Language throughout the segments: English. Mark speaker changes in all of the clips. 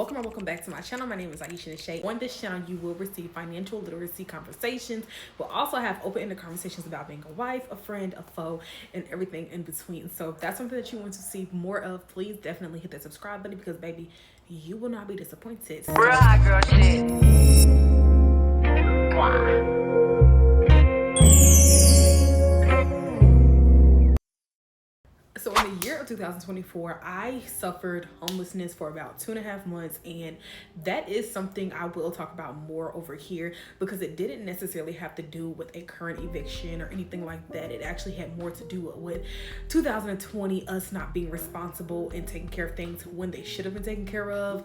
Speaker 1: Welcome or welcome back to my channel. My name is Aisha Shay. On this channel, you will receive financial literacy conversations. We'll also have open-ended conversations about being a wife, a friend, a foe, and everything in between. So if that's something that you want to see more of, please definitely hit that subscribe button because, baby, you will not be disappointed.
Speaker 2: Real hot girl shit. Wow.
Speaker 1: So in the year of 2024, I suffered homelessness for about 2.5 months, and that is something I will talk about more over here because it didn't necessarily have to do with a current eviction or anything like that. It actually had more to do with 2020, us not being responsible and taking care of things when they should have been taken care of.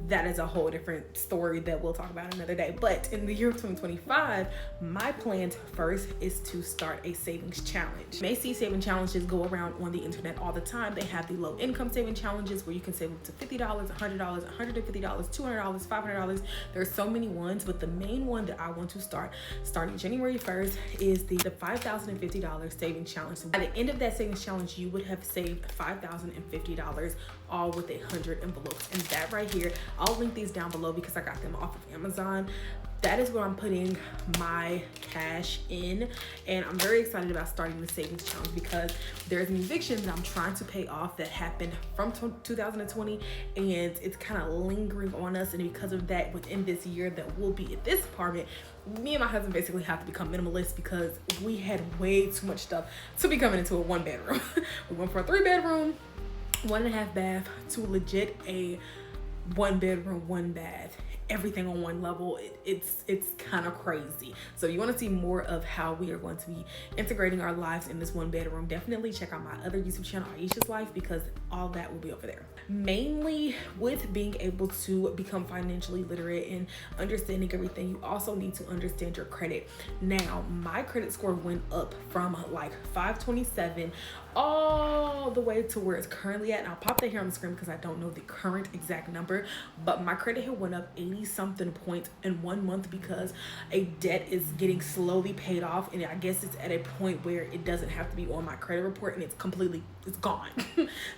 Speaker 1: That is a whole different story that we'll talk about another day. But in the year of 2025, my plan first is to start a savings challenge. You may see saving challenges go around on the internet all the time. They have the low income saving challenges where you can save up to $50, $100, $150, $200, $500. There's so many ones, but the main one that I want to start starting January 1st is the $5,050 saving challenge. So by the end of that savings challenge, you would have saved $5,050, all with 100 envelopes. And that right here, I'll link these down below because I got them off of Amazon. That is where I'm putting my cash in, and I'm very excited about starting the savings challenge because there's an eviction that I'm trying to pay off that happened from 2020, and it's kind of lingering on us. And because of that, within this year that we'll be at this apartment, me and my husband basically have to become minimalist because we had way too much stuff to be coming into a 1-bedroom. We went for a 3-bedroom, 1.5 bath to legit a 1-bedroom, 1 bath, everything on one level. It's kind of crazy. So if you want to see more of how we are going to be integrating our lives in this 1-bedroom, definitely check out my other YouTube channel, Aisha's Life, because all that will be over there. Mainly with being able to become financially literate and understanding everything, you also need to understand your credit. Now, my credit score went up from like 527 all the way to where it's currently at. And I'll pop that here on the screen because I don't know the current exact number, but my credit here went up 80 something points in 1 month because a debt is getting slowly paid off, and I guess it's at a point where it doesn't have to be on my credit report and it's gone.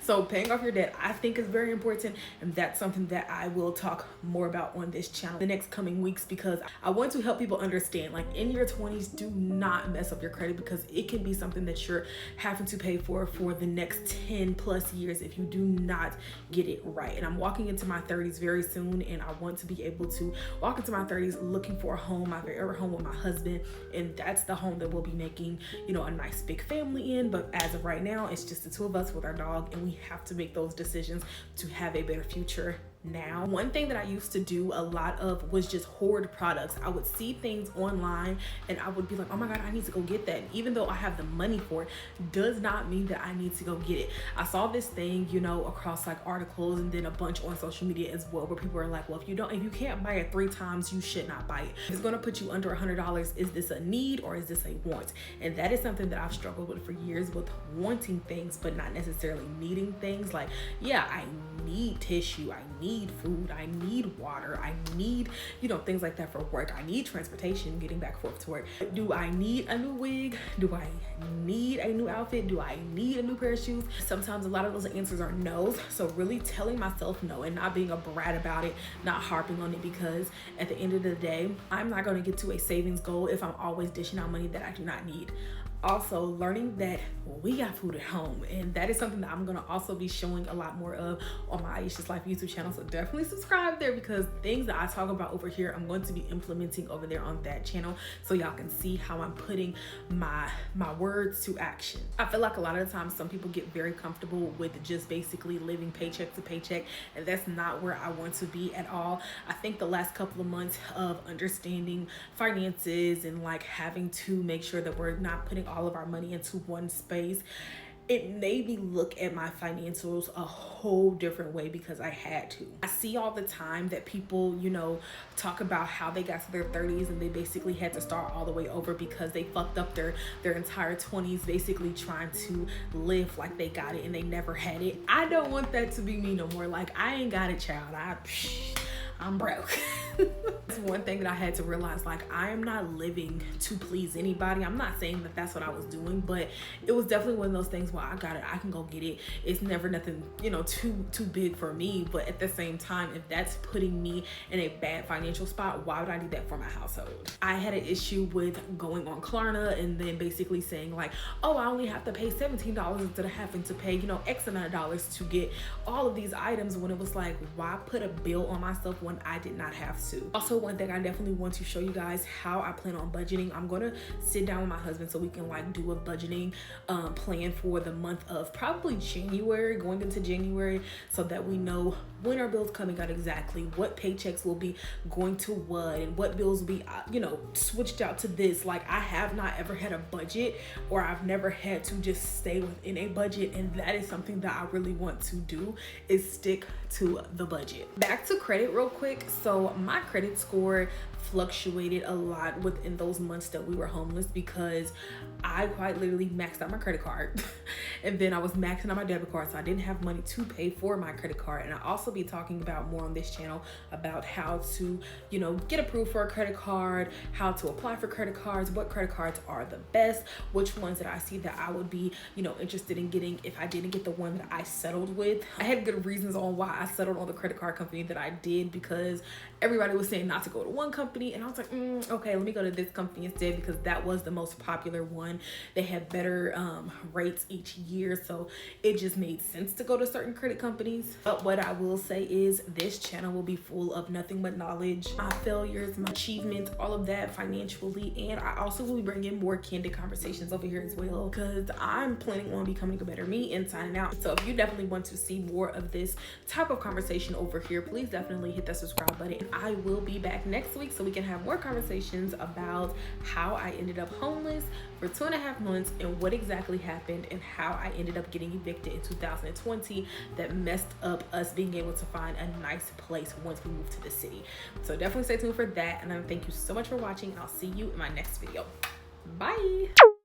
Speaker 1: So paying off your debt, I think, is very important, and that's something that I will talk more about on this channel the next coming weeks because I want to help people understand, like, in your 20s, do not mess up your credit because it can be something that you're having to pay for the next 10 plus years if you do not get it right. And I'm walking into my 30s very soon, and I want to be able to walk into my 30s looking for a home, my very home with my husband, and that's the home that we'll be making, you know, a nice big family in. But as of right now, it's just the two of us with our dog, and we have to make those decisions to have a better future now. One thing that I used to do a lot of was just hoard products. I would see things online and I would be like, oh my God, I need to go get that. And even though I have the money for it, does not mean that I need to go get it. I saw this thing, you know, across like articles and then a bunch on social media as well, where people are like, well, if you can't buy it 3 times, you should not buy it. If it's going to put you under $100, is this a need or is this a want? And that is something that I've struggled with for years, with wanting things but not necessarily needing things. Like, yeah, I need tissue, I need food, I need water, I need, you know, things like that for work. I need transportation getting back and forth to work. Do I need a new wig? Do I need a new outfit? Do I need a new pair of shoes? Sometimes a lot of those answers are no's. So really telling myself no and not being a brat about it, not harping on it, because at the end of the day, I'm not going to get to a savings goal if I'm always dishing out money that I do not need. Also learning that we got food at home, and that is something that I'm going to also be showing a lot more of on my Aisha's Life YouTube channel. So definitely subscribe there because things that I talk about over here, I'm going to be implementing over there on that channel so y'all can see how I'm putting my words to action. I feel like a lot of the times some people get very comfortable with just basically living paycheck to paycheck, and that's not where I want to be at all. I think the last couple of months of understanding finances and like having to make sure that we're not putting all of our money into one space, it made me look at my financials a whole different way because I had to. I see all the time that people, you know, talk about how they got to their 30s and they basically had to start all the way over because they fucked up their entire 20s, basically trying to live like they got it and they never had it. I don't want that to be me no more. Like, I ain't got it, child. I'm broke. That's one thing that I had to realize, like, I am not living to please anybody. I'm not saying that that's what I was doing, but it was definitely one of those things where I got it, I can go get it. It's never nothing, you know, too big for me. But at the same time, if that's putting me in a bad financial spot, why would I need that for my household? I had an issue with going on Klarna and then basically saying like, oh, I only have to pay $17 instead of having to pay, you know, X amount of dollars to get all of these items, when it was like, why put a bill on myself when I did not have to? Also, one thing I definitely want to show you guys how I plan on budgeting. I'm gonna sit down with my husband so we can like do a budgeting plan for the month of probably January, going into January, so that we know when our bills coming out exactly, what paychecks will be going to what, and what bills will be, you know, switched out to this. Like, I have not ever had a budget, or I've never had to just stay within a budget, and that is something that I really want to do, is stick to the budget. Back to credit real quick. So my credit score fluctuated a lot within those months that we were homeless, because I quite literally maxed out my credit card and then I was maxing out my debit card, so I didn't have money to pay for my credit card. And I'll also be talking about more on this channel about how to, you know, get approved for a credit card, how to apply for credit cards, what credit cards are the best, which ones that I see that I would be, you know, interested in getting if I didn't get the one that I settled with. I had good reasons on why I settled on the credit card company that I did, because everybody was saying not to go to one company, and I was like, okay, let me go to this company instead, because that was the most popular one. They had better rates each year, so it just made sense to go to certain credit companies. But what I will say is this channel will be full of nothing but knowledge, my failures, my achievements, all of that financially, and I also will be bringing more candid conversations over here as well, because I'm planning on becoming a better me inside and out. So if you definitely want to see more of this type of conversation over here, please definitely hit that subscribe button. I will be back next week so we can have more conversations about how I ended up homeless for 2.5 months and what exactly happened, and how I ended up getting evicted in 2020 that messed up us being able to find a nice place once we moved to the city. So definitely stay tuned for that, and thank you so much for watching, and I'll see you in my next video. Bye.